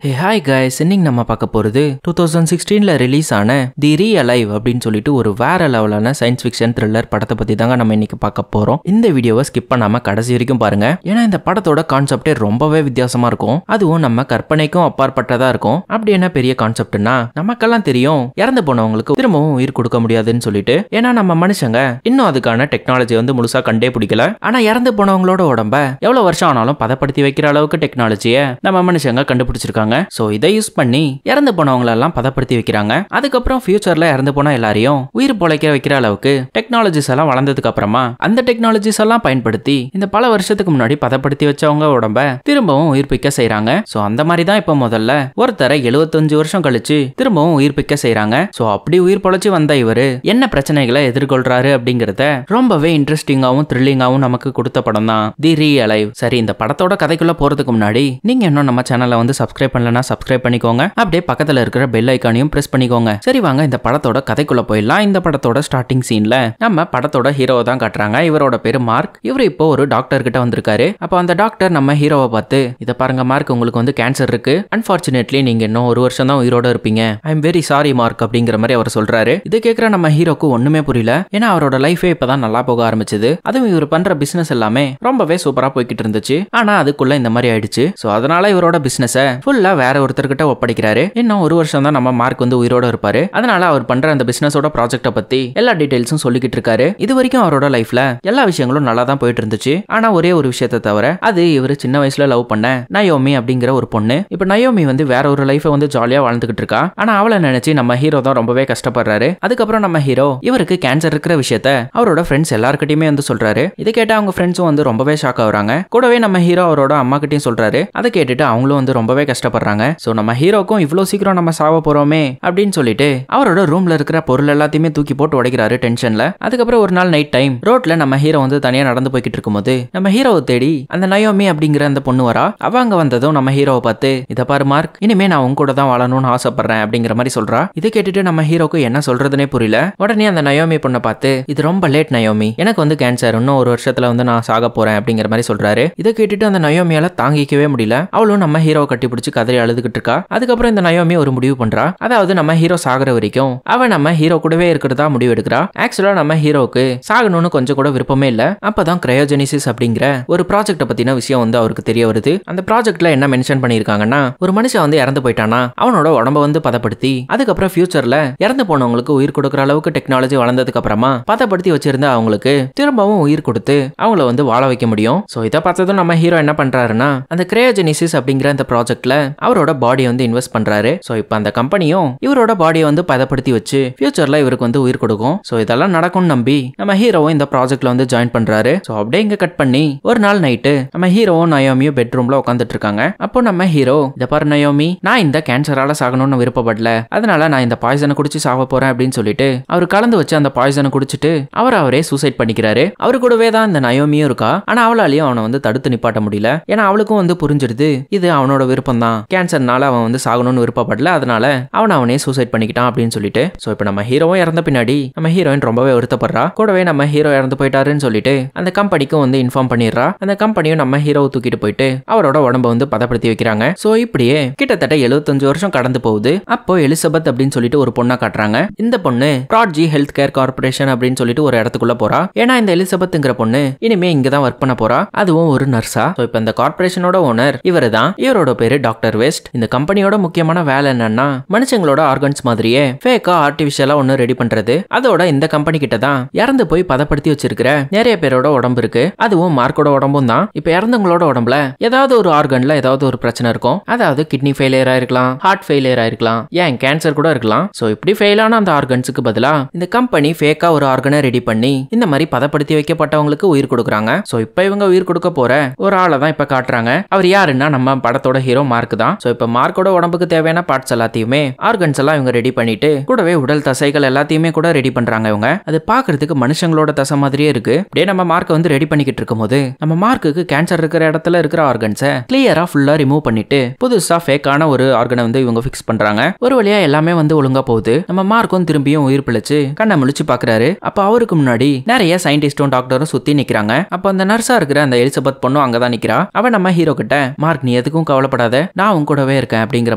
Hey hi guys, இன்னைக்கு நம்ம பார்க்க போறது 2016ல ரிலீஸ் ஆன தி ரீஅலைவ் அப்படின்னு சொல்லிட்டு ஒரு வேற லெவலான சயின்ஸ் ஃபிக்ஷன் த்ரில்லர் படத்தை பத்தி தாங்க நம்ம இன்னைக்கு பார்க்க போறோம். இந்த வீடியோவை ஸ்கிப் பண்ணாம கடைசி வரைக்கும் பாருங்க. ஏன்னா இந்த படத்தோட கான்செப்டே ரொம்பவே வித்தியாசமா இருக்கும். அதுவும் நம்ம கற்பனைக்கும் அப்பாற்பட்டதா இருக்கும். அப்படி என்ன பெரிய கான்செப்ட்னா நமக்கெல்லாம் தெரியும் இறந்து போனவங்களுக்கு திரும்பவும் உயிர் கொடுக்க முடியாதுன்னு சொல்லிட்டு. ஏன்னா நம்ம மனுஷங்க இன்னும் அதுக்கான டெக்னாலஜி வந்து முழுசா கண்டே பிடிக்கல. ஆனா இறந்து போனவங்களோட உடம்ப எவ்வளவு வருஷம் ஆனாலும் பதப்படுத்தி வைக்கிற அளவுக்கு டெக்னாலஜியை நம்ம மனுஷங்க கண்டுபிடிச்சிருக்காங்க. சோ இதை யூஸ் பண்ணி இறந்து போனவங்க எல்லாம் பதப்படுத்தி வைக்கிறாங்க. அதுக்கப்புறம் ஃபியூச்சர்ல இறந்து போன எல்லாரையும் உயிர் பொழைக்க வைக்கிற அளவுக்கு டெக்னாலஜிஸ் எல்லாம் வளர்ந்ததுக்கு அப்புறமா அந்த டெக்னாலஜிஸ் எல்லாம் பயன்படுத்தி இந்த பல வருஷத்துக்கு முன்னாடி பதப்படுத்தி வச்சவங்க உடம்ப திரும்பவும் உயிர்ப்பிக்க செய்யறாங்க. சோ அந்த மாதிரி தான் இப்ப முதல்ல ஒருத்தரை 75 வருஷம் கழிச்சு திரும்பவும் உயிர்ப்பிக்க செய்யறாங்க. சோ அப்படி உயிர் பொழைச்சு வந்த இவரு என்ன பிரச்சனைகளை எதிர்கொள்றாரு அப்படிங்கறத ரொம்பவே இன்ட்ரெஸ்டிங்காவும் த்ரில்லிங்காவும் நமக்கு கொடுத்த படம் தான் தி ரீஅலைவ். சரி, இந்த படத்தோட கதைக்குள்ள போறதுக்கு முன்னாடி நீங்க இன்னும் நம்ம சேனலை வந்து சப்ஸ்கிரைப் பண்ணலனா சப்ஸ்கிரைப் பண்ணிக்கோங்க. அப்படியே பக்கத்துல இருக்கிற பெல் ஐகானையும் பிரஸ் பண்ணிக்கோங்க. சரி வாங்க இந்த படத்தோட கதைக்குள்ள போயிடலாம். இந்த படத்தோட ஸ்டார்டிங் சீன்ல நம்ம படத்தோட ஹீரோவை தான் காட்டுறாங்க. இவரோட பேரு மார்க். இவர் இப்போ ஒரு டாக்டர் கிட்ட வந்திருக்காரு. அப்போ அந்த டாக்டர் நம்ம ஹீரோவை பார்த்து, இத பாருங்க மார்க், உங்களுக்கு வந்து கேன்சர் இருக்கு. அன்பார்ச்சுனேட்லி நீங்க இன்னும் ஒரு வருஷம் தான் உயிரோட இருப்பீங்க. I am very sorry mark அப்படிங்கிற மாதிரி அவர் சொல்றாரு. இதை கேட்கிற நம்ம ஹீரோக்கு ஒண்ணுமே புரியல. ஏன்னா அவரோட லைஃபே இப்பதான் நல்லா போக ஆரம்பிச்சது. அதுவும் இவர் பண்ற பிசினஸ் எல்லாமே ரொம்பவே சூப்பரா போய்கிட்டு இருந்துச்சு. ஆனா அதுக்குள்ள இந்த மாதிரி ஆயிடுச்சு. சோ அதனால இவரோட பிசினஸ் ஃபுல்லா வேற ஒருத்தர்கிட்ட ஒப்படைக்கிறாரு. இன்னும் ஒரு வருஷம் தான் நம்ம மார்க் வந்து உயிரோட இருப்பாரு. அதனால அவர் பண்ற அந்த பிசினஸோட ப்ராஜெக்ட பத்தி எல்லா டீடைல்ஸும் சொல்லிக்கிட்டு இருக்காரு. இது வரைக்கும் அவரோட லைஃப்ல எல்லா விஷயங்களும் நல்லா தான் போயிட்டு இருந்துச்சு. ஆனா ஒரே ஒரு விஷயத்தை தவிர, அது இவர் சின்ன வயசுல லவ் பண்ண நயோமி அப்படிங்கிற ஒரு பொண்ணு. இப்ப நயோமி வந்து வேற ஒரு லைஃபை வந்து ஜாலியா வாழ்ந்துகிட்டு இருக்கா. ஆனா அவளை நினைச்சு நம்ம ஹீரோ தான் ரொம்பவே கஷ்டப்படுறாரு. அதுக்கப்புறம் நம்ம ஹீரோ இவருக்கு கேன்சர் இருக்கிற விஷயத்த அவரோட ஃப்ரெண்ட்ஸ் எல்லார்கிட்டயுமே வந்து சொல்றாரு. இதை கேட்டு அவங்க ஃப்ரெண்ட்ஸும் வந்து ரொம்பவே ஷாக் ஆகுறாங்க. கூடவே நம்ம ஹீரோ அவரோட அம்மா கிட்டயும் சொல்றாரு. அதை கேட்டுட்டு அவங்களும் வந்து ரொம்பவே கஷ்டப்படுறாங்க. சோ நம்ம ஹீரோக்கும் இவ்வளவு சீக்கிரம் நம்ம சாவ போறோமே அப்படின்னு சொல்லிட்டு அவரோட ரூம்ல இருக்கிற பொருள் எல்லாத்தையுமே தூக்கி போட்டு உடைக்கிறாரு டென்ஷன்ல. அதுக்கப்புறம் ஒரு நாள் நைட் டைம் ரோட்ல நம்ம ஹீரோ வந்து தனியா நடந்து போய்கிட்டு இருக்கும்போது நம்ம ஹீரோவை தேடி அந்த நயோமி அப்படிங்கிற அந்த பொண்ணு வரா. அவ அங்க வந்ததும் நம்ம ஹீரோவை பார்த்து, இத பாரு மார்க், இனிமே நான் உங்க கூட தான் வாழணும்னு ஆசைப்படுறேன் அப்படிங்கிற மாதிரி சொல்றா. இதை கேட்டுட்டு நம்ம ஹீரோக்கு என்ன சொல்றதுனே புரியல. உடனே அந்த நயோமி பொண்ணை பார்த்து, இது ரொம்ப லேட் நயோமி, எனக்கு வந்து கேன்சர், இன்னும் ஒரு வருஷத்துல வந்து நான் சாக போறேன் அப்படிங்கிற மாதிரி சொல்றாரு. இதை கேட்டுட்டு அந்த நயோமியால தாங்கிக்கவே முடியல. அவளும் நம்ம ஹீரோவை கட்டி பிடிச்சு கதறி அழுதுகிட்டு இருக்கா. அதுக்கப்புறம் இந்த நயோமி ஒரு முடிவு பண்றா. அதாவது நம்ம ஹீரோ சாகுற வரைக்கும் அவ நம்ம ஹீரோ கூடவே இருக்கிறதா முடிவு எடுக்கிறா. ஆக்சுவலா நம்ம ஹீரோக்கு சாகணும்னு கொஞ்சம் கூட விருப்பமே இல்ல. அப்பதான் கிரையோஜெனிசிஸ் அப்படிங்கிற ஒரு ப்ராஜெக்ட பத்தின விஷயம் வந்து அவருக்கு தெரிய வருது. அந்த ப்ராஜெக்ட்ல என்ன மென்ஷன் பண்ணிருக்காங்கன்னா, ஒரு மனுஷன் வந்து இறந்து போயிட்டானா அவனோட உடம்ப வந்து பதப்படுத்தி அதுக்கப்புறம் ஃபியூச்சர்ல இறந்து போனவங்களுக்கு உயிர் கொடுக்குற அளவுக்கு டெக்னாலஜி வளர்ந்ததுக்கு அப்புறமா பதப்படுத்தி வச்சிருந்த அவங்களுக்கு திரும்பவும் உயிர் கொடுத்து அவங்கள வந்து வாழ வைக்க முடியும். சோ இதை பார்த்ததும் நம்ம ஹீரோ என்ன பண்றாருன்னா, அந்த கிரையோஜெனிசிஸ் அப்படிங்கிற அந்த ப்ராஜெக்ட்ல அவரோட பாடி வந்து இன்வெஸ்ட் பண்றாரு. சோ இப்போ அந்த கம்பெனியும் இவரோட பாடியை வந்து பதப்படுத்தி வச்சு ஃபியூச்சர்ல இவருக்கு வந்து உயிர் கொடுக்கும். சோ இதெல்லாம் நடக்கும்னு நம்பி நம்ம ஹீரோவும் இந்த ப்ராஜெக்ட்ல வந்து ஜாயின் பண்றாரு. சோ அப்படியே இங்க கட் பண்ணி ஒரு நாள் நைட்டு நம்ம ஹீரோவும் நயோமியும் பெட்ரூம்ல உட்காந்துட்டு இருக்காங்க. அப்போ நம்ம ஹீரோ, இத பாரு நயோமி, நான் இந்த கேன்சரால சாகணும்னு விருப்பப்படல, அதனால நான் இந்த பாய்சனை குடிச்சு சாக போறேன் அப்படின்னு சொல்லிட்டு அவர் கலந்து வச்சு அந்த பாய்சனை குடிச்சிட்டு அவரே சூசைட் பண்ணிக்கிறாரு. அவரு கூடவே தான் இந்த நயோமியும் இருக்கா. ஆனா அவளாலையும் அவனை வந்து தடுத்து நிப்பாட்ட முடியல. ஏன்னா அவளுக்கும் வந்து புரிஞ்சிடுது இது அவனோட விருப்பம் தான், கேன்சர்னால அவன் வந்து சாகணும்னு விருப்பப்படல, அதனால அவனே சூசைட் பண்ணிக்கிட்டான் அப்படின்னு சொல்லிட்டு. சோ இப்போ நம்ம ஹீரோவும் இறந்த பின்னாடி நம்ம ஹீரோயின் ரொம்பவே வருத்தப்படுறா. கூடவே நம்ம ஹீரோ இறந்து போயிட்டாருன்னு சொல்லிட்டு அந்த கம்பெனிக்கும் வந்து இன்ஃபார்ம் பண்ணிடுறா. அந்த கம்பெனியும் நம்ம ஹீரோவை தூக்கிட்டு போயிட்டு அவரோட உடம்ப வந்து பதப்படுத்தி வைக்கிறாங்க. சோ இப்படியே கிட்டத்தட்ட 75 வருஷம் கடந்து போகுது. அப்போ எலிசபெத் அப்படின்னு சொல்லிட்டு ஒரு பொண்ணை காட்டுறாங்க. இந்த பொண்ணு ப்ராட்ஜி ஹெல்த் கேர் கார்பரேஷன் அப்படின்னு சொல்லிட்டு ஒரு இடத்துக்குள்ள போறா. ஏன்னா இந்த எலிசபெத்ங்கிற பொண்ணு இனிமே இங்கதான் ஒர்க் பண்ண போறா, அதுவும் ஒரு நர்ஸா. சோ இப்போ இந்த கார்பரேஷனோட ஓனர் இவரு தான். இவரோட பேரு டாக்டர் வெஸ்ட். இந்த கம்பெனியோட முக்கியமான வேலை என்னன்னா, மனுஷங்களோட ஆர்கன்ஸ் மாதிரியே ஃபேக்கா ஆர்டிபிஷியலா ஒன்னு ரெடி பண்றது. அதோட இந்த கம்பெனி கிட்ட தான் இறந்து போய் பதப்படுத்தி வச்சிருக்கிற நிறைய பேரோட உடம்பு இருக்கு. அதுவும் மார்க்கோட உடம்பும் தான். இப்ப இறந்தவங்களோட உடம்புல ஏதாவது ஒரு ஆர்கன்ல ஏதாவது ஒரு பிரச்சனை இருக்கும். அதாவது கிட்னி ஃபெயிலியர் ஆயிருக்கலாம், ஹார்ட் ஃபெயிலியர் ஆயிருக்கலாம், ஏன் கேன்சர் கூட இருக்கலாம். சோ இப்படி ஃபெயில் ஆன அந்த ஆர்கன்ஸுக்கு பதிலா இந்த கம்பெனி ஃபேக்கா ஒரு ஆர்கனை ரெடி பண்ணி இந்த மாதிரி பதப்படுத்தி வைக்கப்பட்டவங்களுக்கு உயிர் கொடுக்குறாங்க. சோ இப்ப இவங்க உயிர் கொடுக்க போற ஒரு ஆளை தான் இப்ப காட்டுறாங்க. அவர் யாருன்னா நம்ம படத்தோட ஹீரோ மார்க் தான். சோ இப்ப மார்க்கோட உடம்புக்கு தேவையான பார்ட்ஸ் எல்லாத்தையுமே ஆர்கன்ஸ் எல்லாம் இவங்க ரெடி பண்ணிட்டு கூடவே உடல் தசைகள் எல்லாத்தையுமே கூட ரெடி பண்றாங்க இவங்க. அது பாக்குறதுக்கு மனுஷங்களோட தசை மாதிரியே இருக்கு. அப்படியே நம்ம மார்க்க வந்து ரெடி பண்ணிக்கிட்டு இருக்கும் போது நம்ம மார்க்குக்கு கேன்சர் இருக்கிற இடத்துல இருக்கிற ஆர்கன்ஸை கிளியரா ஃபுல்லா ரிமூவ் பண்ணிட்டு புதுசா ஃபேக்கான ஒரு ஆர்கனை வந்து இவங்க ஃபிக்ஸ் பண்றாங்க. ஒரு வழியா எல்லாமே வந்து ஒழுங்கா போகுது. நம்ம மார்க்கும் திரும்பியும் உயிர் பிழைச்சு கண்ணை முழிச்சு பாக்குறாரு. அப்ப அவருக்கு முன்னாடி நிறைய சயின்டிஸ்டும் டாக்டரும் சுத்தி நிக்கிறாங்க. அப்ப அந்த நர்ஸா இருக்கிற அந்த எலிசபெத் பொண்ணும் அங்கதான் நிக்கிறா. அவன் நம்ம ஹீரோ கிட்ட, மார்க் நீ எதுக்கும் கவலைப்படாத, நான் நான் உன் கூடவே இருக்கேன் அப்படிங்கிற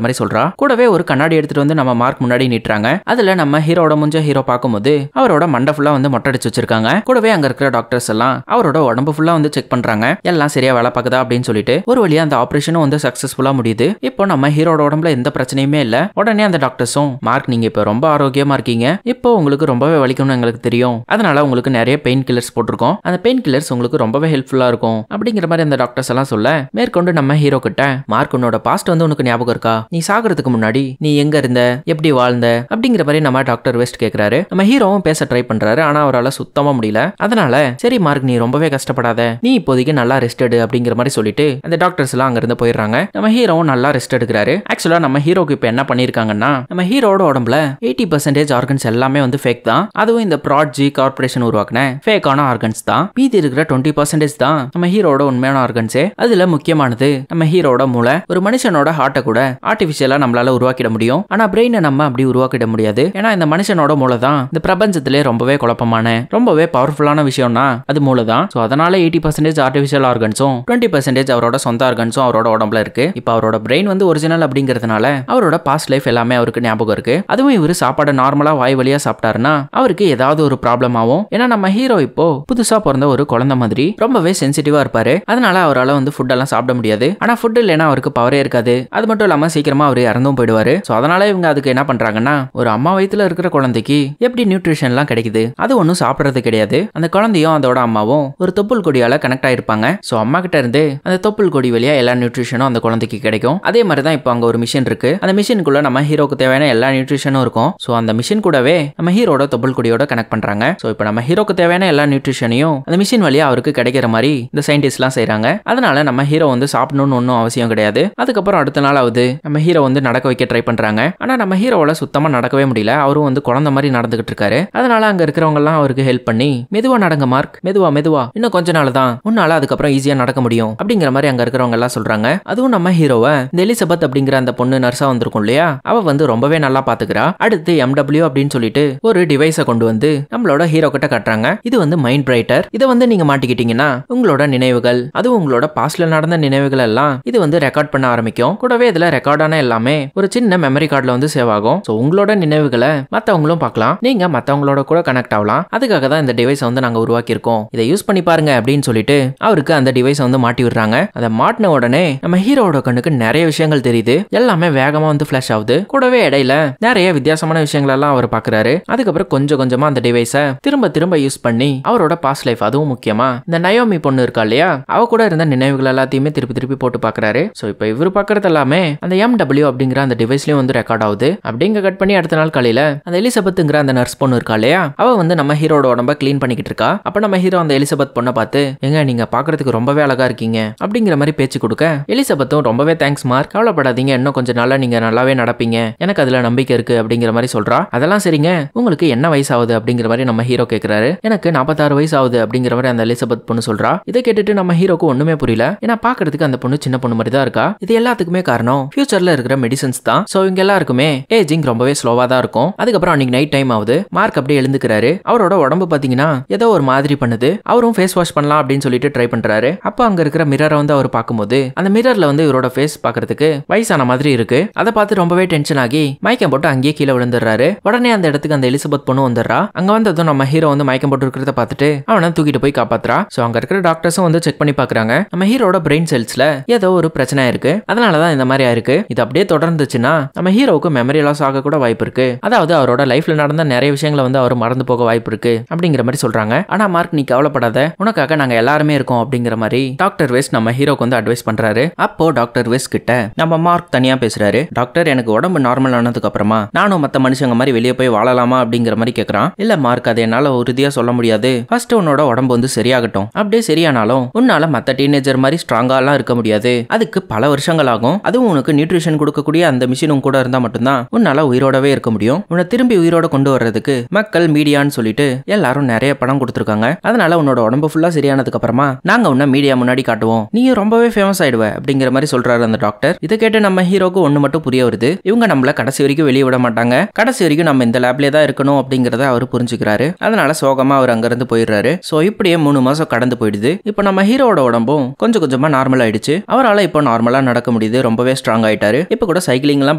மாதிரி சொல்றா. கூடவே ஒரு கண்ணாடி எடுத்துட்டு வந்து நம்ம மார்க் முன்னாடி நீட்டுறாங்க. அதுல நம்ம ஹீரோட முஞ்ச ஹீரோ பார்க்கும்போது அவரோட மண்டை ஃபுல்லா வந்து மொட்டை அடிச்சு வச்சிருக்காங்க. கூடவே அங்க இருக்கிற டாக்டர்ஸ் எல்லாம் அவரோட உடம்பு ஃபுல்லா வந்து செக் பண்றாங்க. எல்லாம் சரியா வேலை பார்க்குதா அப்படின்னு சொல்லிட்டு ஒரு வழியா அந்த ஆபரேஷனும் வந்து சக்சஸ்ஃபுல்லா முடியுது. இப்போ நம்ம ஹீரோட உடம்புல எந்த பிரச்சனையுமே இல்ல. உடனே அந்த டாக்டர்ஸும் மார்க் நீங்க இப்ப ரொம்ப ஆரோக்கியமா இருக்கீங்க, இப்போ உங்களுக்கு ரொம்பவே வலிக்கும்னு எங்களுக்கு தெரியும், அதனால உங்களுக்கு நிறைய பெயின் கில்லர்ஸ் போட்டிருக்கோம், அந்த பெயின் கில்லர்ஸ் உங்களுக்கு ரொம்பவே ஹெல்ப்ஃபுல்லா இருக்கும் அப்படிங்கிற மாதிரி அந்த டாக்டர்ஸ் எல்லாம் சொல்ல மேற்கொண்டு நம்ம ஹீரோ கிட்ட மார்க் உன்னோட பாஸ்ட் வந்து உனக்கு ஞாபகம் இருக்கா, நீ சாகிறதுக்கு முன்னாடி நீ எங்க இருந்த, எப்படி வாழ்ந்த அப்படிங்கிற மாதிரி நம்ம டாக்டர் வெஸ்ட் கேக்குறாரு. நம்ம ஹீரோவும் பேச ட்ரை பண்றாரு. ஆனா அவரால் சுத்தமா முடியல. அதனால சரி மார்க் நீ ரொம்பவே கஷ்டப்படாத, நீ இப்போதைக்கு நல்லா ரெஸ்ட் எடு அப்படிங்கிற மாதிரி சொல்லிட்டு அந்த டாக்டர்ஸ் எல்லாம் அங்க இருந்து போயிடுறாங்க. நம்ம ஹீரோவும் நல்லா ரெஸ்ட் எடுக்கிறாரு. ஆக்சுவலா நம்ம ஹீரோக்கு இப்ப என்ன பண்ணிருக்காங்கன்னா நம்ம ஹீரோட உடம்புல 80% ஆர்கன்ஸ் எல்லாமே வந்து ஃபேக் தான். அதுவும் இந்த ப்ராட்ஜி கார்பரேஷன் உருவாக்குன ஃபேக்கான ஆர்கன்ஸ் தான். மீதி இருக்கிற 20% தான் நம்ம ஹீரோட உண்மையான ஆர்கன்ஸே. அதுல முக்கியமானது நம்ம ஹீரோட மூளை. ஒரு மனுஷனோட ஹார்ட்டை கூட ஆர்டிபிஷியலா நம்மளால உருவாக்கிட முடியும். ஆனா பிரெயினை நம்ம அப்படி உருவாக்கிட முடியாது. ஏன்னா இந்த மனுஷனோட மூளை தான் இந்த பிரபஞ்சத்திலே ரொம்பவே குழப்பமான ரொம்பவே பவர்ஃபுல்லான விஷயம்னா அது மூளை தான். சோ அதனால 80% ஆர்டிபிஷியல் ஆர்கன்ஸும் 20% அவரோட சொந்த ஆர்கன்ஸும் அவரோட உடம்புல இருக்கு. இப்போ அவரோட பிரெயின் வந்து ஒரிஜினல் அப்படிங்கிறதுனால அவரோட பாஸ்ட் லைஃப் எல்லாமே அவருக்கு ஞாபகம் இருக்கு. அதுவும் இவரு சாப்பாடு நார்மலா வாய் வழியா சாப்பிட்டாருன்னா அவருக்கு ஏதாவது ஒரு ப்ராப்ளம் ஆகும். ஏன்னா நம்ம ஹீரோ இப்போ புதுசா பிறந்த ஒரு குழந்தை மாதிரி ரொம்பவே சென்சிட்டிவா இருப்பாரு. அதனால அவரால் வந்து ஃபுட் எல்லாம் சாப்பிட முடியாது. ஆனா ஃபுட் இல்லைன்னா அவருக்கு பவரே இருக்காது. அது மட்டும் இல்லாம சீக்கிரமா அவர் இறந்தும் போயிடுவாரு. சோ அதனால இவங்க அதுக்கு என்ன பண்றாங்கன்னா ஒரு அம்மா வயித்துல இருக்கிற குழந்தைக்கு எப்படி நியூட்ரிஷன் எல்லாம் கிடைக்குது, அது ஒன்னும் சாப்பிடுறது கிடையாது. அந்த குழந்தையும் அதோட அம்மாவும் ஒரு தொப்புள் கொடியால கனெக்ட் ஆயிருப்பாங்க. சோ அம்மா கிட்ட இருந்து அந்த தொப்புள் கொடி வழியா எல்லா நியூட்ரிஷனும் அந்த குழந்தைக்கு கிடைக்கும். அதே மாதிரி தான் இப்போ அங்க ஒரு மிஷின் இருக்கு. அந்த மிஷினுக்குள்ள நம்ம ஹீரோக்கு தேவையான எல்லா நியூட்ரிஷனும் இருக்கும். சோ அந்த மிஷின் கூடவே நம்ம ஹீரோட தொப்புள் கொடியோட கனெக்ட் பண்றாங்க. சோ இப்போ நம்ம ஹீரோக்கு தேவையான எல்லா நியூட்ரிஷனையும் அந்த மிஷின் வழியா அவருக்கு கிடைக்கிற மாதிரி இந்த சயின்டிஸ்ட் எல்லாம் செய்றாங்க. அதனால நம்ம ஹீரோ வந்து சாப்பிடணும்னு ஒன்றும் அவசியம் கிடையாது. அதுக்கப்புறம் அடுத்த நாள் ஆகுது. நம்ம ஹீரோ வந்து நடக்க வைக்க ட்ரை பண்றாங்க. ஆனா நம்ம ஹீரோவால சுத்தமா நடக்கவே முடியல. அவரும் வந்து குழந்தை மாதிரி நடந்துகிட்டு இருக்காரு. அதனால அங்க இருக்கிறவங்க எல்லாம் அவருக்கு ஹெல்ப் பண்ணி மெதுவா நடங்க மார்க், மெதுவா மெதுவா, இன்னும் கொஞ்ச நாள் தான், உன்னால அதுக்கப்புறம் ஈஸியா நடக்க முடியும் அப்படிங்கிற மாதிரி அங்க இருக்கிறவங்க எல்லாம் சொல்றாங்க. அதுவும் நம்ம ஹீரோவை இந்த எலிசபெத் அப்படிங்கிற அந்த பொண்ணு நர்ஸா வந்திருக்கும் இல்லையா, அவ வந்து ரொம்பவே நல்லா பாத்துக்கிறா. அடுத்து MW அப்படின்னு சொல்லிட்டு ஒரு டிவைஸை கொண்டு வந்து நம்மளோட ஹீரோ கிட்ட காட்டுறாங்க. இது வந்து மைண்ட் பிரைட்டர். இதை வந்து நீங்க மாட்டிக்கிட்டீங்கன்னா உங்களோட நினைவுகள், அதுவும் உங்களோட பாஸ்ட்ல நடந்த நினைவுகள் எல்லாம் இது வந்து ரெக்கார்ட் பண்ண ஆரம்பிக்கும். கூடவே இதுல ரெக்கார்டான எல்லாமே ஒரு சின்ன மெமரி கார்டுல வந்து சேவ் ஆகும். சோ உங்களோட நினைவுகளை மத்தவங்களும் பார்க்கலாம், நீங்க மத்தவங்களோட கூட கனெக்ட் ஆகலாம். அதுக்காக தான் இந்த டிவைஸ் வந்து நாங்க உருவாக்கி இருக்கோம், இதை யூஸ் பண்ணி பாருங்க அப்படின்னு சொல்லிட்டு அவருக்கு அந்த டிவைஸ் வந்து மாட்டி விடுறாங்க. அதை மாட்டின உடனே நம்ம ஹீரோட கண்ணுக்கு நிறைய விஷயங்கள் தெரியுது. எல்லாமே வேகமா வந்து ஃபிளாஷ் ஆகுது. கூடவே இடையில நிறைய வித்தியாசமான விஷயங்கள் எல்லாம் அவர் பாக்குறாரு. அதுக்கப்புறம் கொஞ்சம் கொஞ்சமா அந்த டிவைஸை திரும்ப திரும்ப யூஸ் பண்ணி அவரோட பாஸ்ட் லைஃப், அதுவும் முக்கியமா இந்த நயோமி பொண்ணு இருக்கா இல்லையா, அவ கூட இருந்த நினைவுகள் எல்லாத்தையுமே திருப்பி திருப்பி போட்டு பாக்குறாரு. சோ இப்போ இவரு பாக்குறது எல்லாமே அந்த MW அப்படிங்கிற அந்த டிவைஸ்லயும் வந்து ரெக்கார்ட் ஆகுது. அப்படிங்க கட் பண்ணி அடுத்த நாள் காலையில அந்த எலிசபெத்ங்கிற அந்த நர்ஸ் பொண்ணு இருக்கா இல்லையா, அவ வந்து நம்ம ஹீரோட உடம்ப கிளீன் பண்ணிக்கிட்டு இருக்கா. அப்ப நம்ம ஹீரோ அந்த எலிசபெத் பொண்ணை பார்த்து எங்க நீங்க பாக்குறதுக்கு ரொம்பவே அழகா இருக்கீங்க அப்படிங்கிற மாதிரி பேச்சு கொடுக்க எலிசபெத்தும் ரொம்பவே தேங்க்ஸ் மார்க், கவலைப்படாதீங்க, இன்னும் கொஞ்சம் நாளா நீங்க நல்லாவே நடப்பீங்க, எனக்கு அதுல நம்பிக்கை இருக்கு அப்படிங்கிற மாதிரி சொல்றா. அதெல்லாம் சரிங்க, உங்களுக்கு என்ன வயசு ஆகுது அப்படிங்கிற மாதிரி நம்ம ஹீரோ கேக்குறாரு. எனக்கு 46 வயசு ஆகுது அப்படிங்கிற மாதிரி அந்த எலிசபெத் பொண்ணு சொல்றா. இதை கேட்டுட்டு நம்ம ஹீரோக்கு ஒண்ணுமே புரியல. ஏன்னா பாக்குறதுக்கு அந்த பொண்ணு சின்ன பொண்ணு மாதிரி தான் இருக்கா. இது எல்லாத்துக்குமே காரணம் ஃபியூச்சர்ல இருக்கிற மெடிசன்ஸ் தான். சோ இவங்க எல்லாருக்குமே ஏஜிங் ரொம்பவே ஸ்லோவா தான் இருக்கும். அதுக்கப்புறம் அன்னைக்கு நைட் டைம் ஆகுது. மார்க் அப்படியே எழுந்துக்கிறாரு. அவரோட உடம்பு பாத்தீங்கன்னா ஏதோ ஒரு மாதிரி பண்ணுது. அவரும் ஃபேஸ் வாஷ் பண்ணலாம் அப்படின்னு சொல்லிட்டு ட்ரை பண்றாரு. அப்ப அங்க இருக்கிற மிரரை வந்து அவர் பார்க்கும்போது அந்த மிரர்ல வந்து இவரோட ஃபேஸ் பாக்குறதுக்கு வயசான மாதிரி இருக்கு. அதை பார்த்து ரொம்பவே டென்ஷன் ஆகி மயக்கம் போட்டு அங்கேயே கீழே விழுந்துடுறாரு. உடனே அந்த இடத்துக்கு அந்த எலிசபெத் பொண்ணு வந்துடுறா. அங்க வந்ததும் நம்ம ஹீரோ வந்து மயக்கம் போட்டு இருக்கிறத பார்த்துட்டு அவனை தூக்கிட்டு போய் காப்பாத்துறா. சோ அங்க இருக்கிற டாக்டர்ஸும் வந்து செக் பண்ணி பாக்குறாங்க. நம்ம ஹீரோட பிரெயின் செல்ஸ்ல ஏதோ ஒரு பிரச்சனை இருக்கு, அதனாலதான் இந்த மாதிரி ஆயிருக்கு. இது அப்படியே தொடர்ந்துச்சுன்னா நம்ம ஹீரோவுக்கு மெமரி லாஸ் ஆக கூட வாய்ப்பு இருக்கு. அதாவது அவரோட லைஃப்ல நடந்த நிறைய விஷயங்களை வந்து அவர் மறந்து போக வாய்ப்பு இருக்கு அப்படிங்கிற மாதிரி சொல்றாங்க. ஆனா மார்க் நீ கவலைப்படாத, உனக்காக நாங்க எல்லாருமே இருக்கோம் அப்படிங்கிற மாதிரி டாக்டர் வெஸ்ட் நம்ம ஹீரோக்கு வந்து அட்வைஸ் பண்றாரு. அப்போ டாக்டர் வெஸ்ட் கிட்ட நம்ம மார்க் தனியா பேசுறாரு. டாக்டர் எனக்கு உடம்பு நார்மல் ஆனதுக்கு அப்புறமா நானும் மத்த மனுஷங்க மாதிரி வெளியே போய் வாழலாமா அப்படிங்கிற மாதிரி கேக்குறான். இல்ல மார்க், அதை என்னால உறுதியா சொல்ல முடியாது. ஃபர்ஸ்ட் உன்னோட உடம்பு வந்து சரியாகட்டும். அப்படியே சரியானாலும் உன்னால மத்த டீனேஜர் மாதிரி ஸ்ட்ராங்கா எல்லாம் இருக்க முடியாது. அதுக்கு பல வருஷங்கள் ஆகும். அதுவும் உனக்கு நியூட்ரிஷன் கொடுக்கக்கூடிய அந்த மிஷினும் கூட இருந்தா மட்டும்தான் உன்னால உயிரோடவே இருக்க முடியும். உன்னை திரும்பி உயிரோட கொண்டு வர்றதுக்கு மக்கள் மீடியான்னு சொல்லிட்டு எல்லாரும் நிறைய பணம் கொடுத்துருக்காங்க. அதனால உன்னோட உடம்பு ஃபுல்லா சரியானதுக்கு அப்புறமா நாங்க உன்னை மீடியா முன்னாடி காட்டுவோம், நீயும் ரொம்பவே ஃபேமஸ் ஆயிடுவ அப்படிங்கிற மாதிரி சொல்றாரு அந்த டாக்டர். இதை கேட்டு நம்ம ஹீரோக்கு ஒண்ணு மட்டும் புரிய வருது, இவங்க நம்மள கடைசி வரைக்கும் வெளியே விட மாட்டாங்க, கடைசி வரைக்கும் நம்ம இந்த லேப்லயே தான் இருக்கணும் அப்படிங்கறத அவர் புரிஞ்சுக்கிறாரு. அதனால சோகமா அவர் அங்க இருந்து போயிடுறாரு. சோ இப்படியே 3 மாசம் கடந்து போயிடுது. இப்போ நம்ம ஹீரோட உடம்பும் கொஞ்சம் கொஞ்சமா நார்மல் ஆயிடுச்சு. அவரால் இப்போ நார்மலா நடக்க முடியுது. தெரியுது, ரொம்பவே ஸ்ட்ராங் ஆயிட்டாரு. இப்ப கூட சைக்கிளிங் எல்லாம்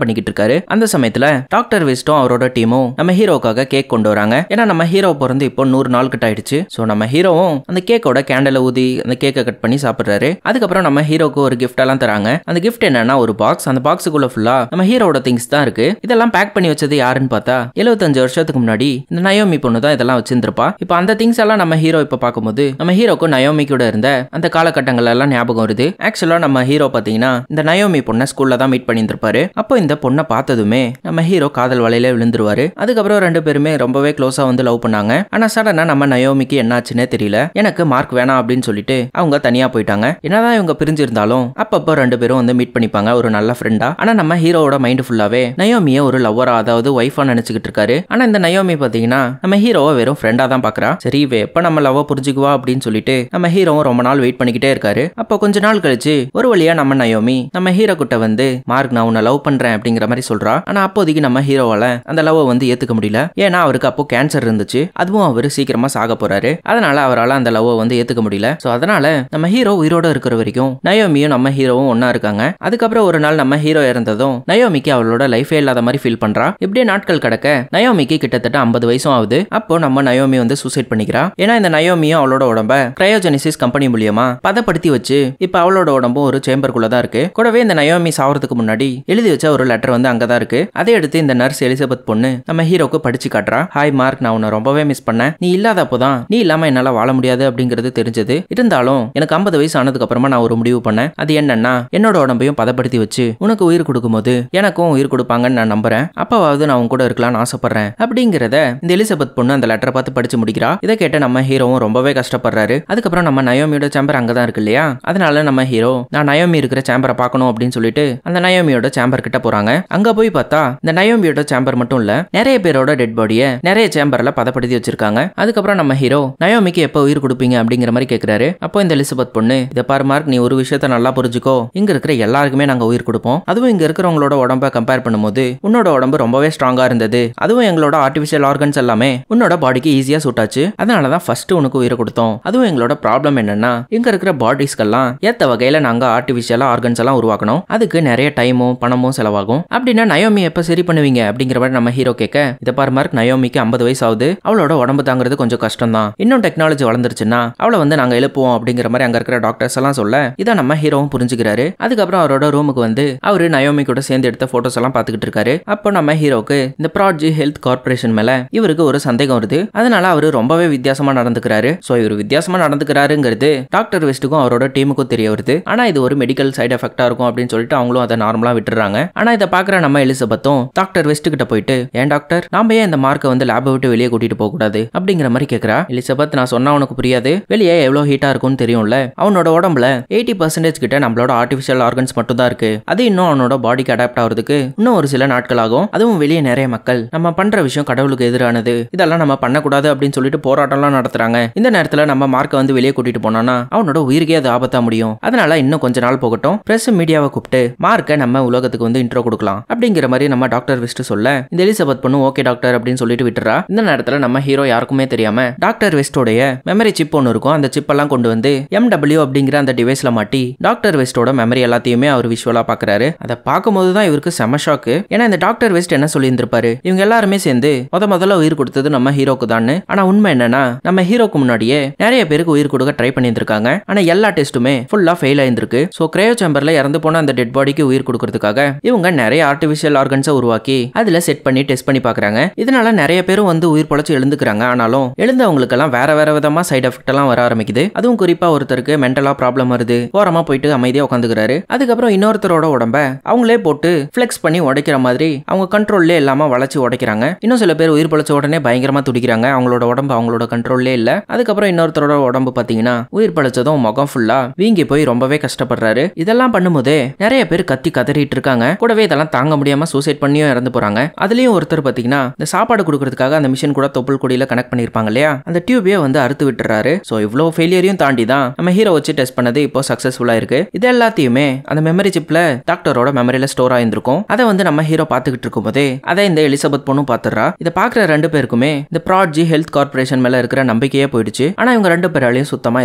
பண்ணிக்கிட்டு இருக்காரு. அந்த சமயத்துல டாக்டர் வெஸ்டும் அவரோட டீமும் நம்ம ஹீரோக்காக கேக் கொண்டு வராங்க. ஏன்னா நம்ம ஹீரோ பிறந்து இப்போ 100 நாள் கிட்ட ஆயிடுச்சு. சோ நம்ம ஹீரோவும் அந்த கேக்கோட கேண்டல ஊதி அந்த கேக்கை கட் பண்ணி சாப்பிடுறாரு. அதுக்கப்புறம் நம்ம ஹீரோக்கு ஒரு கிஃப்ட் எல்லாம் தராங்க. அந்த கிஃப்ட் என்னன்னா ஒரு பாக்ஸ். அந்த பாக்ஸுக்குள்ள ஃபுல்லா நம்ம ஹீரோட திங்ஸ் தான் இருக்கு. இதெல்லாம் பேக் பண்ணி வச்சது யாருன்னு பார்த்தா 75 வருஷத்துக்கு முன்னாடி இந்த நயோமி பொண்ணு தான் இதெல்லாம் வச்சிருந்திருப்பா. இப்போ அந்த திங்ஸ் எல்லாம் நம்ம ஹீரோ இப்ப பார்க்கும்போது நம்ம ஹீரோக்கு நயோமி கூட இருந்த அந்த காலகட்டங்கள் எல்லாம் ஞாபகம் வருது. ஆக்சுவலா நம்ம ஹீரோ பாத்தீங்கன்னா இந்த நயோமி பொண்ணை ஸ்கூல்ல தான் மீட் பண்ணியிருந்திருப்பாரு. அப்போ இந்த பொண்ணை பார்த்ததுமே நம்ம ஹீரோ காதல் வலையில விழுந்துருவாரு. அதுக்கப்புறம் ரெண்டு பேருமே ரொம்பவே க்ளோஸா வந்து லவ் பண்ணாங்க. ஆனா சடனா நம்ம நயோமிக்கு என்னாச்சுன்னே தெரியல. எனக்கு மார்க் வேணாம் அப்படின்னு சொல்லிட்டு அவங்க தனியா போயிட்டாங்க. என்னதான் இவங்க பிரிஞ்சிருந்தாலும் அப்பப்போ ரெண்டு பேரும் வந்து மீட் பண்ணிப்பாங்க ஒரு நல்ல ஃப்ரெண்டா. ஆனா நம்ம ஹீரோவோட மைண்ட் ஃபுல்லாவே நயோமியை ஒரு லவ்வரா, அதாவது ஒய்ஃபா நினைச்சுக்கிட்டு இருக்காரு. ஆனா இந்த நயோமி பாத்தீங்கன்னா நம்ம ஹீரோவை வெறும் ஃப்ரெண்டா தான் பாக்குறா. சரி எப்ப நம்ம லவ் புரிஞ்சுக்குவா அப்படின்னு சொல்லிட்டு நம்ம ஹீரோவும் ரொம்ப நாள் வெயிட் பண்ணிக்கிட்டே இருக்காரு. அப்போ கொஞ்ச நாள் கழிச்சு ஒரு வழியா நம்ம நயோமி நம்ம ஹீரோ கிட்ட வந்து மார்க் நான் உன்னை லவ் பண்றேன் அப்படிங்கிற மாதிரி சொல்றா. ஆனா அப்போதைக்கு நம்ம ஹீரோவால அந்த லவ் வந்து ஏத்துக்க முடியல. ஏன்னா அவருக்கு அப்போ கேன்சர் இருந்துச்சு. அதுவும் அவர் சீக்கிரமா சாக போறாரு. அதனால அவரால் அந்த லவ் வந்து ஏத்துக்க முடியல. சோ அதனால நம்ம ஹீரோ உயிரோட இருக்கிற வரைக்கும் நயோமியும் நம்ம ஹீரோவும் ஒன்னா இருக்காங்க. அதுக்கப்புறம் ஒரு நாள் நம்ம ஹீரோ இறந்ததும் நயோமிக்கு அவளோட லைஃபே இல்லாத மாதிரி ஃபீல் பண்றா. இப்படியே நாட்கள் கடக்க நயோமிக்கு கிட்டத்தட்ட 50 வயசும் ஆகுது. அப்போ நம்ம நயோமி வந்து சூசைட் பண்ணிக்கிறா. ஏன்னா இந்த நயோமியும் அவளோட உடம்ப கிரையோஜெனிசிஸ் கம்பெனி மூலியமா பதப்படுத்தி வச்சு இப்ப அவளோட உடம்பும் ஒரு சேம்பருக்குள்ள தான் இருக்கு. கூடவே இந்த நயோமி சாவறதுக்கு முன்னாடி எழுதி வச்ச ஒரு லெட்டர் வந்து அங்கதான் இருக்கு. அதை எடுத்து இந்த நர்ஸ் எலிசபெத் பொண்ணு நம்ம ஹீரோக்கு படிச்சு காட்டுறா. ஹாய் மார்க், நான் உன்னை ரொம்பவே மிஸ் பண்ணேன். நீ இல்லாதப்போதான் நீ இல்லாம என்னால வாழ முடியாது அப்படிங்கிறது தெரிஞ்சது. இருந்தாலும் எனக்கு 50 வயசு ஆனதுக்கு அப்புறமா நான் ஒரு முடிவு பண்ணேன். அது என்னன்னா என்னோட உடம்பையும் பதப்படுத்தி வச்சு உனக்கு உயிர் கொடுக்கும் போது எனக்கும் உயிர் கொடுப்பாங்கன்னு நான் நம்புறேன். அப்பாவது நான் உன் கூட இருக்கலாம்னு ஆசைப்படுறேன் அப்படிங்கறத இந்த எலிசபெத் பொண்ணு அந்த லெட்டரை பார்த்து படிச்சு முடிக்கிறா. இதை கேட்ட நம்ம ஹீரோவும் ரொம்பவே கஷ்டப்படுறாரு. அதுக்கப்புறம் நம்ம நயோமியோட சேம்பர் அங்கதான் இருக்கு இல்லையா, அதனால நம்ம ஹீரோ நான் நயோமி இருக்கிற சேம்பரை பார்க்கணும் அப்படின்னு சொல்லிட்டு அந்த நயோமியோட சேம்பர் கிட்ட போறாங்க. அங்க போய் பார்த்தா இந்த நயோமியோட சேம்பர் மட்டும் இல்ல, நிறைய பேரோட டெட் பாடியை நிறைய சேம்பர்ல பதப்படுத்தி வச்சிருக்காங்க. அதுக்கப்புறம் நம்ம ஹீரோ நயோமிக்கு எப்போ உயிர் கொடுப்பீங்க அப்படிங்கிற மாதிரி கேட்கிறாரு. அப்போ இந்த எலிசபெத் பொண்ணு இதை பாரு மார்க், நீ ஒரு விஷயத்த நல்லா புரிஞ்சுக்கோ, இங்க இருக்கிற எல்லாருக்குமே நாங்க உயிர் கொடுப்போம். அதுவும் இங்க இருக்கிறவங்களோட உடம்ப கம்பேர் பண்ணும்போது உன்னோட உடம்பு ரொம்பவே ஸ்ட்ராங்கா இருந்தது. அதுவும் எங்களோட ஆர்டிபிஷியல் ஆர்கன்ஸ் எல்லாமே உன்னோட பாடிக்கு ஈஸியா சூட் ஆச்சு. அதனாலதான் ஃபர்ஸ்ட் உனக்கு உயிரை கொடுத்தோம். அதுவும் எங்களோட ப்ராப்ளம் என்னன்னா இங்க இருக்கிற பாடிஸ்க்கெல்லாம் ஏத்த வகையில நாங்க ஆர்டிபிஷியலா ஆர்கன்ஸ் எல்லாம் உருவாக்கணும். அதுக்கு நிறைய டைமும் பணமும் செலவாகும். அப்படின்னா நயோமி எப்ப சரி பண்ணுவீங்க அப்படிங்கிற மாதிரி நம்ம ஹீரோ கேட்க, இதை பாரு மார்க், நயோமிக்கு 50 வயசு ஆகுது. அவளோட உடம்பு தாங்கிறது கொஞ்சம் கஷ்டம் தான். இன்னும் டெக்னாலஜி வளர்ந்துருச்சுன்னா அவளை வந்து நாங்க எழுப்புவோம் அப்படிங்கிற மாதிரி அங்க இருக்கிற டாக்டர்ஸ் எல்லாம் சொல்ல இதை நம்ம ஹீரோவும் புரிஞ்சுக்கிறாரு. அதுக்கப்புறம் அவரோட ரூமுக்கு வந்து அவரு நயோமி கூட சேர்ந்து எடுத்த போட்டோஸ் எல்லாம் பாத்துக்கிட்டு இருக்காரு. அப்போ நம்ம ஹீரோக்கு இந்த ப்ராட்ஜி ஹெல்த் கார்பரேஷன் மேல இவருக்கு ஒரு சந்தேகம் வருது. அதனால அவரு ரொம்பவே வித்தியாசமா நடந்துக்கிறாரு. சோ இவர் வித்தியாசமா நடந்துக்கிறாருங்கிறது டாக்டர் வெஸ்ட்டுக்கும் அவரோட டீமுக்கும் தெரிய வருது. ஆனா இது ஒரு மெடிக்கல் சைடு எஃபெக்டா இருக்கும் அப்படின்னு சொல்லிட்டு அவங்களும் அதை நார்மலா விட்டுறாங்க. ஆனா இதை பாக்குற நம்ம எலிசபெத்தும் டாக்டர் வெஸ்ட் கிட்ட போயிட்டு, ஏன் டாக்டர், நாம ஏன் இந்த மார்க்கை வந்து லேபை விட்டு வெளியே கூட்டிட்டு போக கூடாது அப்படிங்கிற மாதிரி கேக்குறா. எலிசபெத், நான் சொன்னா உனக்கு புரியாது, வெளியே எவ்வளவு ஹீட்டா இருக்கும்னு தெரியும்ல. அவனோட உடம்புல 80% கிட்ட நம்மளோட ஆர்டிபிஷியல் ஆர்கன்ஸ் மட்டும் தான் இருக்கு. அது இன்னும் அவனோட பாடிக்கு அடாப்ட் ஆகிறதுக்கு இன்னும் ஒரு சில நாட்கள் ஆகும். அதுவும் வெளியே நிறைய மக்கள் நம்ம பண்ற விஷயம் கடவுளுக்கு எதிரானது, இதெல்லாம் நம்ம பண்ணக்கூடாது அப்படின்னு சொல்லிட்டு போராட்டம்லாம் நடத்துறாங்க. இந்த நேரத்துல நம்ம மார்க்கை வந்து வெளியே கூட்டிட்டு போனோம்னா அவனோட உயிருக்கே அது ஆபத்தா முடியும். அதனால இன்னும் கொஞ்ச நாள் போகட்டும், பிரஸ் மீடியாவை கூப்பிட்டு மார்க்கை நம்ம உலகத்துக்கு வந்து இன்ட்ரோ கொடுக்கலாம் அப்படிங்கிற மாதிரி நம்ம டாக்டர் வெஸ்ட் சொல்ல இந்த எலிசபெத் பொண்ணு ஓகே டாக்டர் அப்படின்னு சொல்லிட்டு விட்டுறா. இந்த நேரத்துல நம்ம ஹீரோ யாருக்குமே தெரியாம டாக்டர் வெஸ்டோடைய மெமரி சிப் ஒன்று இருக்கும். அந்த சிப் எல்லாம் கொண்டு வந்து MW அப்படிங்கிற அந்த டிவைஸ்ல மாட்டி டாக்டர் வெஸ்டோட மெமரி எல்லாத்தையுமே அவர் விஷுவலா பாக்குறாரு. அதை பார்க்கும்போது தான் இவருக்கு செம ஷாக்கு. ஏன்னா இந்த டாக்டர் வெஸ்ட் என்ன சொல்லி இருந்திருப்பாரு, இவங்க எல்லாருமே சேர்ந்து முதல்ல உயிர் கொடுத்தது நம்ம ஹீரோக்கு தான். ஆனா உண்மை என்னன்னா நம்ம ஹீரோக்கு முன்னாடியே நிறைய பேருக்கு உயிர் கொடுக்க ட்ரை பண்ணியிருக்காங்க. ஆனா எல்லா டெஸ்ட்டுமே ஃபுல்லா ஃபெயில் ஆயிருந்திருக்கு. சோ கிரையோ சேம்பர்ல இறந்து போன அந்த டெட் பாடிக்கு உயிர் கொடுக்கறதுக்காக இவங்க நிறைய ஆர்டிபிஷியல் ஆர்கன்ஸை உருவாக்கி அதுல செட் பண்ணி டெஸ்ட் பண்ணி பாக்குறாங்க. இதனால நிறைய பேரும் வந்து உயிர் பொழைச்சு எழுந்துக்கிறாங்க. ஆனாலும் எழுந்தவங்களுக்கு எல்லாம் வேற வேற விதமா சைடு எஃபெக்ட் எல்லாம் வர ஆரம்பிக்குது. அதுவும் குறிப்பா ஒருத்தருக்கு மென்டலா ப்ராப்ளம் வருது, ஓரமா போயிட்டு அமைதியா உட்காந்துக்கிறாரு. அதுக்கப்புறம் இன்னொருத்தரோட உடம்ப அவங்களே போட்டு பிளெக்ஸ் பண்ணி உடைக்கிற மாதிரி அவங்க கண்ட்ரோல்லே இல்லாம வளைச்சு உடைக்கிறாங்க. இன்னும் சில பேர் உயிர் பொழைச்ச உடனே பயங்கரமா துடிக்கிறாங்க. அவங்களோட உடம்பு அவங்களோட கண்ட்ரோல்லே இல்ல. அதுக்கப்புறம் இன்னொருத்தரோட உடம்பு பாத்தீங்கன்னா உயிர் பொழைச்சதும் முகம் ஃபுல்லா வீங்கி போய் ரொம்பவே கஷ்டப்படுறாரு. இதெல்லாம் பண்ணும்போதே நிறைய பேர் கத்தி கதறிட்டு இருக்காங்க. கூடவே இதெல்லாம் தாங்க முடியாம சூசைட் பண்ணியும் இறந்து போறாங்க. அதுலயும் ஒருத்தர் பாத்தீங்கன்னா இந்த சாப்பாடு கொடுக்கறதுக்காக அந்த மிஷின் கூட தொப்புள் கொடியில கனெக்ட் பண்ணிருப்பாங்க இல்லையா, அந்த டியூபே வந்து அறுத்து விட்டுறாரு. சோ இவ்வளவு ஃபெயிலியரையும் தாண்டி தான் நம்ம ஹீரோ வச்சு டெஸ்ட் பண்ணது இப்போ சக்சஸ்ஃபுல்லா இருக்கு. இது எல்லாத்தையுமே அந்த மெமரி சிப்ல டாக்டரோட மெமரியில ஸ்டோர் ஆயிருக்கும். அதை வந்து நம்ம ஹீரோ பாத்துக்கிட்டு இருக்கும் போதே அதை இந்த எலிசபெத் பொண்ணும் பாத்துறா. இதை பாக்குற ரெண்டு பேருக்குமே இந்த ப்ராட்ஜி ஹெல்த் கார்பரேஷன் மேல இருக்கிற நம்பிக்கையே போயிடுச்சு. ஆனா இவங்க ரெண்டு பேராலையும் சுத்தமா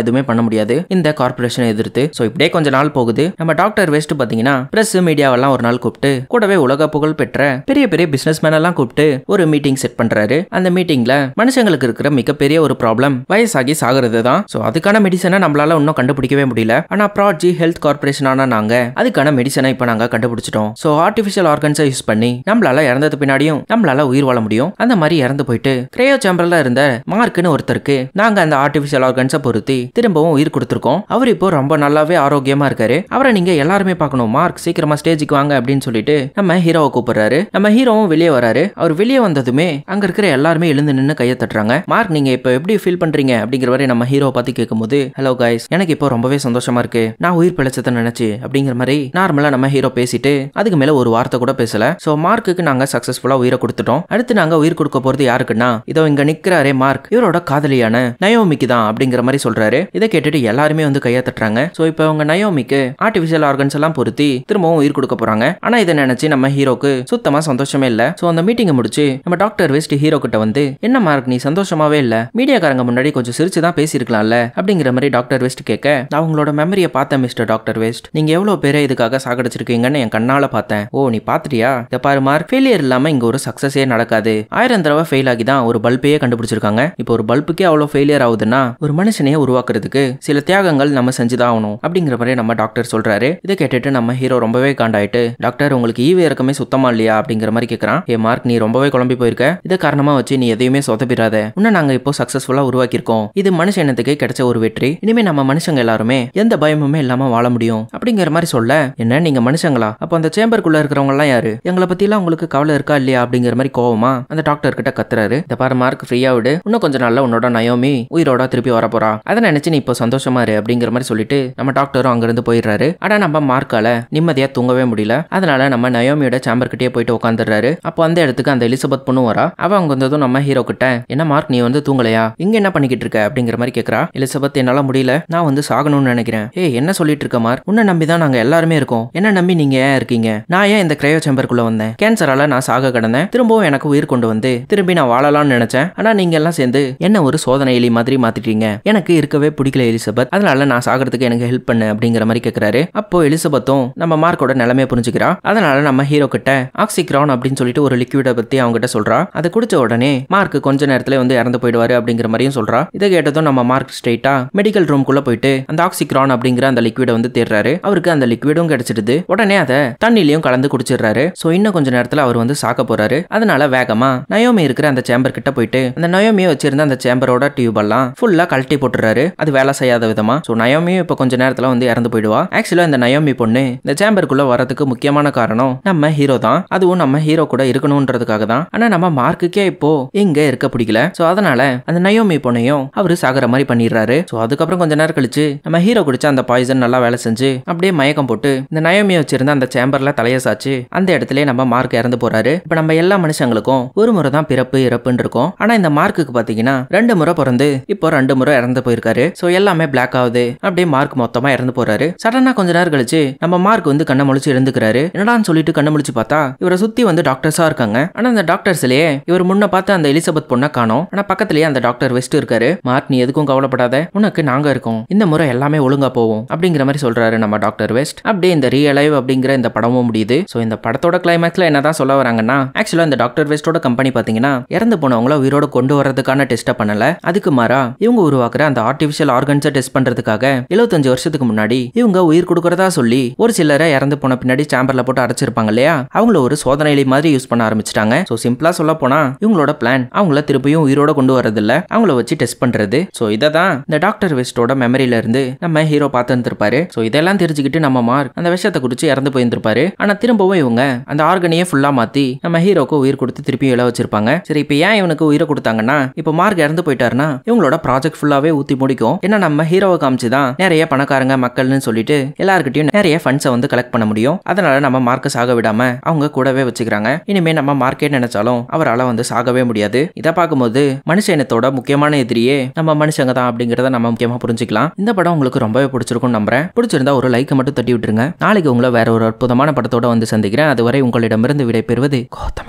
எதுவுமே பண்ண முடியாது இந்த கார்பரேஷனை எதிர்த்து. சோ இப்படியே கொஞ்ச நாள் போகுது. நம்ம டாக்டர் வெஸ்ட் பாத்தீங்கன்னா பிரஸ் மீடியாவெல்லாம் ஒரு நாள் கூப்பிட்டு கூடவே உலக புகழ் பெற்ற பெரிய பெரிய பிசினஸ் மேன் எல்லாம் கூப்பிட்டு ஒரு மீட்டிங் செட் பண்றாரு. அந்த மீட்டிங்ல மனுஷங்களுக்கு இருக்கிற மிகப்பெரிய ஒரு ப்ராப்ளம் வயசாகி சாகுறது தான். சோ அதுக்கான மெடிசனை நம்மளால இன்னும் கண்டுபிடிக்கவே முடியல. ஆனா ப்ராட்ஜி ஹெல்த் கார்பரேஷன் ஆனா நாங்க அதுக்கான மெடிசனை இப்ப நாங்க கண்டுபிடிச்சிட்டோம். சோ ஆர்டிபிஷியல் ஆர்கன்ஸை யூஸ் பண்ணி நம்மளால இறந்தது பின்னாடியும் நம்மளால உயிர் வாழ முடியும். அந்த மாதிரி இறந்து போயிட்டு கிரையோ சேம்பர்ல இருந்த மார்க்னு ஒருத்தருக்கு நாங்க அந்த ஆர்டிபிஷியல் ஆர்கன்ஸை பொருத்தி திரும்பவும் உயிர் கொடுத்திருக்கோம். அவர் இப்போ ரொம்ப நல்லாவே ஆரோக்கியமா இருக்காரு. அவரை நீங்க எல்லாருமே பார்க்கணும். மார்க் சீக்கிரமா ஸ்டேஜுக்கு வாங்க அப்படின்னு சொல்லிட்டு நம்ம ஹீரோவை கூப்பிடுறாரு. நம்ம ஹீரோவும் வெளியே வராரு. அவர் வெளியே வந்ததுமே அங்க இருக்கிற எல்லாருமே எழுந்து நின்று கையை தட்டுறாங்க. மார்க் நீங்க இப்போ எப்படி ஃபீல் பண்றீங்க அப்படிங்கிற வரை நம்ம ஹீரோவை பார்த்து கேட்கும்போது, ஹலோ கைஸ், எனக்கு இப்போ ரொம்பவே சந்தோஷமா இருக்கு. நான் உயிர் பிழைச்சதை நினைச்சு அப்படிங்கிற மாதிரி நார்மலா நம்ம ஹீரோ பேசிட்டு அதுக்கு மேல ஒரு வார்த்தை கூட பேசல. சோ மார்க்குக்கு நாங்க சக்சஸ்ஃபுல்லா உயிரை கொடுத்துட்டோம். அடுத்து நாங்க உயிர் கொடுக்க போறது யாருக்குன்னா இதோ இங்க நிக்கிறாரே மார்க், இவரோட காதலியான நயோமிக்கு தான் அப்படிங்கிற மாதிரி சொல்றாரு. இதை கேட்டுட்டு எல்லாருமே வந்து கையை தட்டுறாங்க. சோ இப்போ அவங்க நயோமிக்கு ஆர்டிபிஷியல் ஆர்கன்ஸ் எல்லாம் பொருத்தி திரும்பவும் உயிர் கொடுக்க போறாங்க. ஆனா இதை நினைச்சு நம்ம ஹீரோக்கு சுத்தமா சந்தோஷமே இல்ல. சோ அந்த மீட்டிங்கை முடிச்சு நம்ம டாக்டர் வெஸ்ட் ஹீரோ கிட்ட வந்து, என்ன மார்க் நீ சந்தோஷமாவே இல்ல, மீடியாக்காரங்க முன்னாடி கொஞ்சம் சிரிச்சுதான் பேசிருக்கலாம்ல அப்படிங்கிற மாதிரி டாக்டர் வெஸ்ட் கேட்க, நான் உங்களோட மெமரியை பார்த்தேன் மிஸ்டர் டாக்டர் வெஸ்ட். நீங்க எவ்வளவு பேரை இதுக்காக சாகடிச்சிருக்கீங்கன்னு என் கண்ணால பார்த்தேன். ஓ நீ பாத்துட்டியா? இத பாரு மார்க், ஃபெயிலியர் இல்லாம இங்க ஒரு சக்சஸே நடக்காது. 1000 தடவை ஃபெயில் ஆகி தான் ஒரு பல்பையே கண்டுபிடிச்சிருக்காங்க. இப்போ ஒரு பல்புக்கே அவ்வளவு ஃபெயிலியர் ஆகுதுன்னா ஒரு மனுஷனையே உருவாக்குறதுக்கு சில தியாகங்கள் நம்ம செஞ்சுதான் ஆகணும் அப்படிங்கிற மாதிரி நம்ம டாக்டர் சொல்றாரு. இதை கேட்டுட்டு நம்ம ஹீரோ ரொம்பவே காண்டாயிட்டு, டாக்டர் உங்களுக்கு ஈவு இறக்கமே சுத்தமா இல்லையா அப்படிங்கிற மாதிரி கேட்கறான். ஏ மார்க், நீ ரொம்பவே குழம்பி போயிருக்க. இதை காரணமா வச்சு நீ எதையுமே சொதப்பிடாத. இன்னும் நாங்க இப்போ சக்சஸ்ஃபுல்லா உருவாக்கியிருக்கோம். இது மனுஷ இனத்துக்கு கிடைச்ச ஒரு வெற்றி. இனிமே நம்ம மனுஷங்க எல்லாருமே எந்த பயமுமே இல்லாம வாழ முடியும் அப்படிங்கிற மாதிரி சொல்ல, என்ன நீங்க மனுஷங்களா? அப்போ அந்த சேம்பருக்குள்ள இருக்கிறவங்க எல்லாம் யாரு? எங்களை பத்தி எல்லாம் உங்களுக்கு கவலை இருக்கா இல்லையா அப்படிங்கிற மாதிரி கோவமா அந்த டாக்டர் கிட்ட கத்துறாரு. இந்த பாரு மார்க், ஃப்ரீயா விடு. இன்னும் கொஞ்ச நாள்ல உன்னோட நயோமி உயிரோட திருப்பி வர போறா. அதை நினைச்சு நீ இப்போ சந்தோஷமா இரு அப்படிங்கிற மாதிரி சொல்லிட்டு நம்ம டாக்டரும் அங்கிருந்து போயிடுறாரு. ஆனா நம்ம மார்க்கால நிம்மதியா தூங்கவே முடியல. அதனால நம்ம நயோமியோட சேம்பர் கிட்டே போயிட்டு உட்காந்துறாரு. அப்போ அந்த இடத்துக்கு அந்த எலிசபெத் பொண்ணு வரா. அவ அங்க வந்ததும் நம்ம ஹீரோ கிட்ட, என்ன மார்க் நீ வந்து தூங்கலையா? இங்க என்ன பண்ணிக்கிட்டு இருக்க அப்படிங்கிற மாதிரி கேக்குறா. எலிசபெத், என்னால முடியல, நான் வந்து சாகணும்னு நினைக்கிறேன். ஏய் என்ன சொல்லிட்டு இருக்க மார்க்? உன்னை நம்பி தான் நாங்க எல்லாருமே இருக்கோம். என்ன நம்பி நீங்க ஏன் இருக்கீங்க? நான் ஏன் இந்த கிரையோ சேம்பருக்குள்ள வந்தேன்? கேன்சரால நான் சாக கிடந்தேன். திரும்பவும் எனக்கு உயிர் கொண்டு வந்து திரும்பி நான் வாழலாம்னு நினைச்சேன். ஆனா நீங்க எல்லாம் சேர்ந்து என்ன ஒரு சோதனை எலி மாதிரி மாத்திட்டீங்க. எனக்கு இருக்கவே பிடிக்கல எலிசபெத். அதனால நான் சாகிறதுக்கு எனக்கு ஹெல்ப் பண்ணு அப்படிங்கிற மாதிரி கேக்குறாரு. அப்போ எலிசபெத்தும் நம்ம மார்க்கோட நிலைமையை புரிஞ்சுக்கிறா. அதனால நம்ம ஹீரோ கிட்ட ஆக்சிக்ரான் அப்படின்னு சொல்லிட்டு ஒரு லிக்விட பத்தி அவங்க கிட்ட சொல்றா. அதை குடிச்ச உடனே மார்க் கொஞ்ச நேரத்துல வந்து இறந்து போயிடுவாரு அப்படிங்கிற மாதிரியும் சொல்றா. இதை கேட்டதும் நம்ம மார்க் ஸ்ட்ரெயிட்டா மெடிக்கல் ரூம்குள்ள போயிட்டு அந்த ஆக்சிக்ரான் அப்படிங்கிற அந்த லிக்விட வந்து தேடுறாரு. அவருக்கு அந்த லிக்விடும் கிடைச்சிடுது. உடனே அதை தண்ணிலையும் கலந்து குடிச்சிடுறாரு. சோ இன்னும் கொஞ்ச நேரத்துல அவர் வந்து சாக்க போறாரு. அதனால வேகமா நயோமி இருக்கிற அந்த சேம்பர் கிட்ட போயிட்டு அந்த நயோமியை வச்சிருந்த அந்த சேம்பரோட டியூப் எல்லாம் ஃபுல்லா கழட்டி போட்டுறாரு. அது வேலை செய்யாத விதமா. சோ நயோமியும் இப்ப கொஞ்ச நேரத்துல வந்து இறந்து போயிடுவா. ஆக்சுவலா இந்த நயோமி பொண்ணு இந்த சேம்பருக்குள்ள வரதுக்கு முக்கியமான காரணம் நம்ம ஹீரோ தான். அதுவும் நம்ம ஹீரோ கூட இருக்கணும்ன்றதுக்காக தான். ஆனா நம்ம மார்க்குக்கே இப்போ எங்க இருக்க பிடிக்கல. சோ அதனால அந்த நயோமி பொண்ணையும் அவரு சாகுற மாதிரி பண்ணிடுறாரு. சோ அதுக்கப்புறம் கொஞ்ச நேரம் கழிச்சு நம்ம ஹீரோ குடிச்ச அந்த பாய்சன் நல்லா வேலை செஞ்சு அப்படியே மயக்கம் போட்டு இந்த நயோமியை வச்சிருந்த அந்த சேம்பர்ல தலைய சாச்சு அந்த இடத்துல நம்ம மார்க் இறந்து போறாரு. இப்ப நம்ம எல்லா மனுஷங்களுக்கும் ஒரு முறை தான் பிறப்பு இறப்புன்னு இருக்கும். ஆனா இந்த மார்க்குக்கு பாத்தீங்கன்னா 2 முறை பிறந்து இப்போ 2 முறை இறந்து போயிருக்காரு. சோ எல்லாமே பிளாக் ஆகுது. அப்படியே மார்க் மொத்தமா இறந்து போறாரு. சடனா கொஞ்ச நேரம் கழிச்சு நம்ம மார்க் வந்து கண்ணை முழிச்சு எழுந்துக்கிறாரு. என்னடான்னு சொல்லிட்டு கண்ணை முழிச்சு பார்த்தா இவரை சுத்தி வந்து டாக்டர்ஸா இருக்காங்க. ஆனா அந்த டாக்டர்ஸ்லயே இவர் முன்ன பார்த்த அந்த எலிசபெத் பொண்ணை காணோம். ஆனா பக்கத்துலயே அந்த டாக்டர் வெஸ்ட் இருக்காரு. மார்க் நீ எதுக்கும் கவலைப்படாத, உனக்கு நாங்க இருக்கோம், இந்த முறை எல்லாமே ஒழுங்கா போவோம் அப்படிங்கிற மாதிரி சொல்றாரு நம்ம டாக்டர் வெஸ்ட். அப்படியே இந்த ரியல் லைவ் அப்படிங்கிற இந்த படமும் முடியுது. சோ இந்த படத்தோட கிளைமேக்ஸ்ல என்னதான் சொல்ல வராங்கன்னா, ஆக்சுவலா இந்த டாக்டர் வெஸ்டோட கம்பெனி பாத்தீங்கன்னா இறந்து போனவங்கள உயிரோட கொண்டு வரதுக்கான டெஸ்ட பண்ணல. அதுக்கு மாறா இவங்க உருவாக்குற அந்த ஆர்டிபிஷியல் ஆர்கன்ஸை டெஸ்ட் பண்றதுக்காக 75 வருஷத்துக்கு முன்னாடி இவங்க உயிர் கொடுக்கறதா சொல்லி ஒரு சிலரை இறந்து போன பின்னாடி சேம்பர்ல போட்டு அடைச்சிருப்பாங்க இல்லையா, அவங்கள ஒரு சோதனை மாதிரி யூஸ் பண்ண ஆரம்பிச்சிட்டாங்க. சோ சிம்பிளா சொல்ல போனா இவங்களோட பிளான் அவங்கள திருப்பியும் உயிரோட கொண்டு வரது இல்ல, அவங்கள வச்சு டெஸ்ட் பண்றது. சோ இததான் இந்த டாக்டர் வெஸ்டோட மெமரியில இருந்து நம்ம ஹீரோ பார்த்து இருந்திருப்பாரு. சோ இதெல்லாம் தெரிஞ்சுக்கிட்டு நம்ம மார்க் அந்த விஷயத்தை குறிச்சு இறந்து போயிருந்திருப்பாரு. ஆனா திரும்பவும் இவங்க அந்த ஆர்கனையே ஃபுல்லா மாத்தி நம்ம ஹீரோக்கு உயிர் கொடுத்து திருப்பி எழ வச்சிருப்பாங்க. சரி இப்ப ஏன் இவனுக்கு உயிரை கொடுத்தாங்கன்னா, இப்ப மார்க் இறந்து போயிட்டாருன்னா இவங்களோட ப்ராஜெக்ட் ஃபுல்லாவே ஊத்தி முடிக்கும். ஏன்னா நம்ம ஹீரோவை காமிச்சுதான் நிறைய பணக்காரங்க மக்கள்னு சொல்லிட்டு எல்லாருக்கிட்டையும் நிறைய ஃபண்ட்ஸை வந்து கலெக்ட் பண்ண முடியும். அதனால நம்ம மார்க்கை சாக விடாம அவங்க கூடவே வச்சுக்கிறாங்க. இனிமே நம்ம மார்க்கே நினைச்சாலும் அவரால் வந்து சாகவே முடியாது. இதை பார்க்கும்போது மனுஷ இனத்தோட முக்கியமான எதிரியே நம்ம மனுஷங்க தான் அப்படிங்கறத நம்ம முக்கியமா புரிஞ்சுக்கலாம். இந்த படம் உங்களுக்கு ரொம்பவே பிடிச்சிருக்கும் நம்புறேன். பிடிச்சிருந்தா ஒரு லைக் மட்டும் தட்டி விட்டுருங்க. நாளைக்கு உங்களை வேற ஒரு அற்புதமான படத்தோட வந்து சந்திக்கிறேன். அதுவரை உங்களிடமிருந்து விடைபெறுவது கௌதம்.